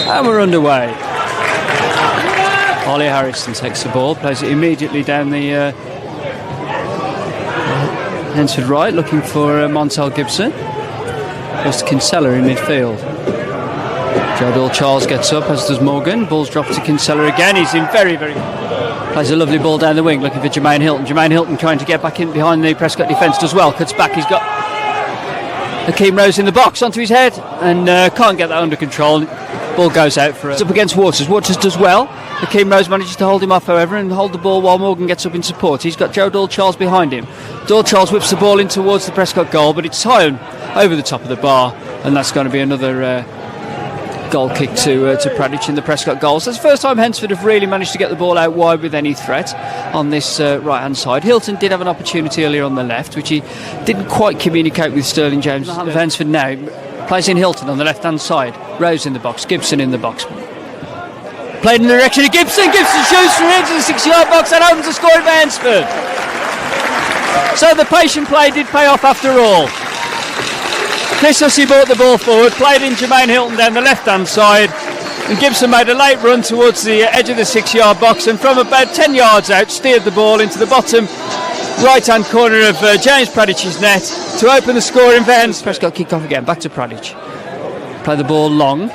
And we're underway. Ollie Harrison takes the ball, plays it immediately down the Hednesford right, looking for Montel Gibson. Goes to Kinsella in midfield. Jodel Charles gets up, as does Morgan. Ball's dropped to Kinsella again. He's in very... Plays a lovely ball down the wing, looking for Jermaine Hilton. Jermaine Hilton trying to get back in behind the Prescot defence, does well. Cuts back, he's got Hakeem Rose in the box onto his head and can't get that under control. Ball goes out for it. Up against Waters. Waters does well. Hakeem Rose manages to hold him off, however, and hold the ball while Morgan gets up in support. He's got Joe Doyle-Charles behind him. Doyle-Charles whips the ball in towards the Prescot goal, but it's high over the top of the bar, and that's going to be another goal kick to Pradich in the Prescot goal. So it's the first time Hednesford have really managed to get the ball out wide with any threat on this right-hand side. Hilton did have an opportunity earlier on the left, which he didn't quite communicate with Sterling James. Of Hednesford now plays in Hilton on the left-hand side. Rose in the box, Gibson in the box. Played in the direction of Gibson. Gibson shoots from into the 6-yard box. That opens the scoring for Hednesford. So the patient play did pay off after all. Chris Hussey brought the ball forward, played in Jermaine Hilton down the left-hand side, and Gibson made a late run towards the edge of the 6-yard box, and from about 10 yards out steered the ball into the bottom right-hand corner of James Pradich's net to open the scoring for Hednesford. Prescott kick off again, back to Pradich. Play the ball long.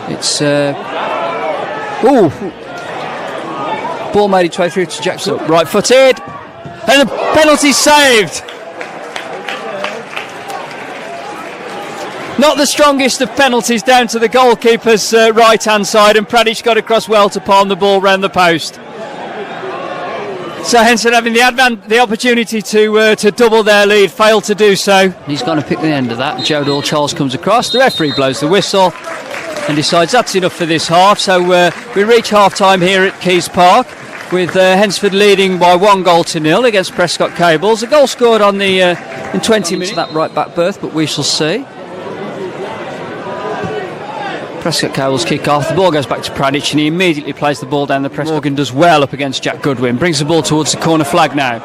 It's ball made its way through to Jackson, right-footed, and the penalty saved. Not the strongest of penalties down to the goalkeeper's right-hand side, and Pradich got across well to palm the ball round the post. So Hednesford having the opportunity to double their lead, failed to do so. He's going to pick the end of that. Joe Doyle-Charles comes across. The referee blows the whistle and decides that's enough for this half. So we reach half-time here at Keys Park, with Hednesford leading by 1-0 against Prescot Cables. A goal scored on the in 20 minutes. That right-back berth, but we shall see. Prescott Cables kick off, the ball goes back to Pradich and he immediately plays the ball down the Prescott. Morgan does well up against Jack Goodwin, brings the ball towards the corner flag now.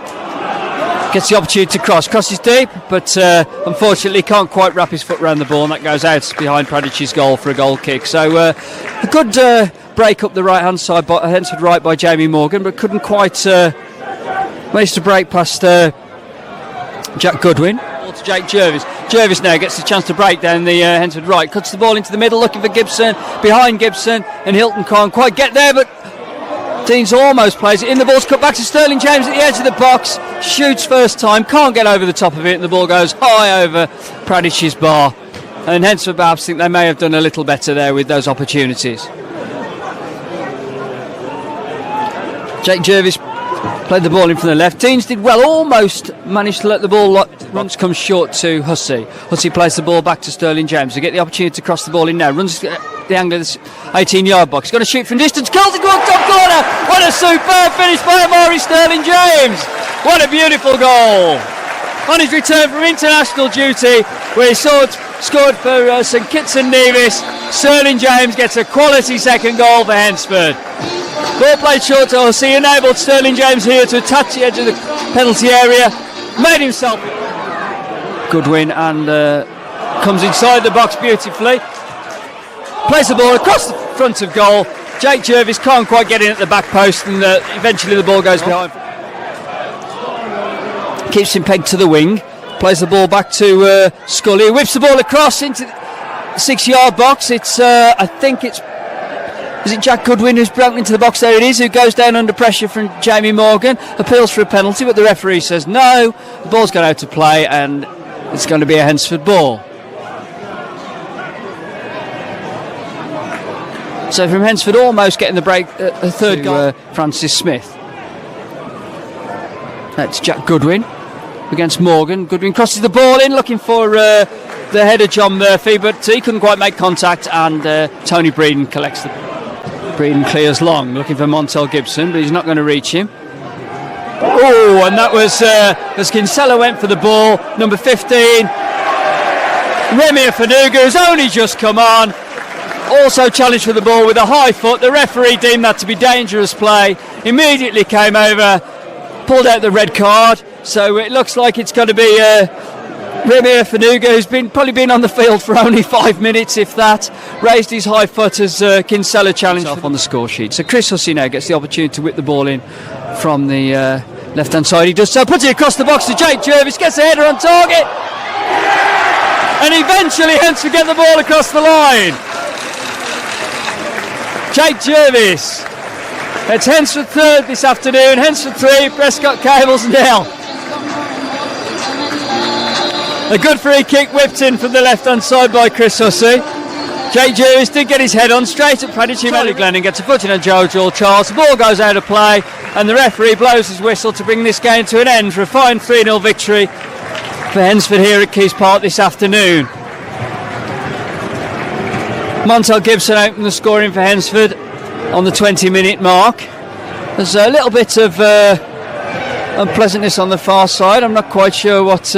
Gets the opportunity to crosses deep, but unfortunately can't quite wrap his foot around the ball, and that goes out behind Pradich's goal for a goal kick. So a good break up the right-hand side, by Hednesford right by Jamie Morgan, but couldn't quite manage to break past Jack Goodwin. To Jake Jervis. Jervis now gets the chance to break down the Hednesford right, cuts the ball into the middle, looking for Gibson, behind Gibson, and Hilton can't quite get there, but Deans almost plays it in. The ball's cut back to Sterling James at the edge of the box, shoots first time, can't get over the top of it, and the ball goes high over Pradich's bar, and Hednesford perhaps think they may have done a little better there with those opportunities. Jake Jervis played the ball in from the left. Deans did well, almost managed to let the ball runs come short to Hussey. Hussey plays the ball back to Sterling James. They get the opportunity to cross the ball in now. Runs the angle of the 18-yard box. He's going to shoot from distance. Curls it towards top corner. What a superb finish by Amari Sterling James. What a beautiful goal. On his return from international duty, where he scored for St Kitts and Nevis, Sterling James gets a quality second goal for Hednesford. Ball played short to Hussey, enabled Sterling James here to touch the edge of the penalty area, made himself Goodwin, and comes inside the box beautifully, plays the ball across the front of goal. Jake Jervis can't quite get in at the back post, and eventually the ball goes behind. Keeps him pegged to the wing, plays the ball back to Scully, whips the ball across into the 6-yard box. It's I think it's Is it Jack Goodwin who's broken into the box? There it is, who goes down under pressure from Jamie Morgan, appeals for a penalty, but the referee says no. The ball's gone out to play, and it's going to be a Hednesford ball. So from Hednesford almost getting the break, a third goal. Francis Smith. That's Jack Goodwin against Morgan. Goodwin crosses the ball in, looking for the header John Murphy, but he couldn't quite make contact, and Tony Breeden collects the. Breeden clears long, looking for Montel Gibson, but he's not going to reach him. Oh, and that was as Kinsella went for the ball, number 15, Remy Fanuga, who's only just come on, also challenged for the ball with a high foot. The referee deemed that to be dangerous play, immediately came over, pulled out the red card, so it looks like it's going to be Ramir Fanuga, who's probably been on the field for only 5 minutes, if that, raised his high foot as Kinsella challenged off on the score sheet. So Chris Hussey now gets the opportunity to whip the ball in from the left-hand side. He does so, puts it across the box to Jake Jervis, gets a header on target, and eventually Hednesford get the ball across the line. Jake Jervis. It's Hednesford 3rd this afternoon. Hednesford 3, Prescot Cables 0. A good free kick whipped in from the left-hand side by Chris Hussey. Jake Jervis did get his head on straight at Pradici. Charlie Glennon gets a foot in on Joel Charles. The ball goes out of play and the referee blows his whistle to bring this game to an end for a fine 3-0 victory for Hednesford here at Keys Park this afternoon. Montel Gibson opened the scoring for Hednesford on the 20-minute mark. There's a little bit of unpleasantness on the far side. I'm not quite sure what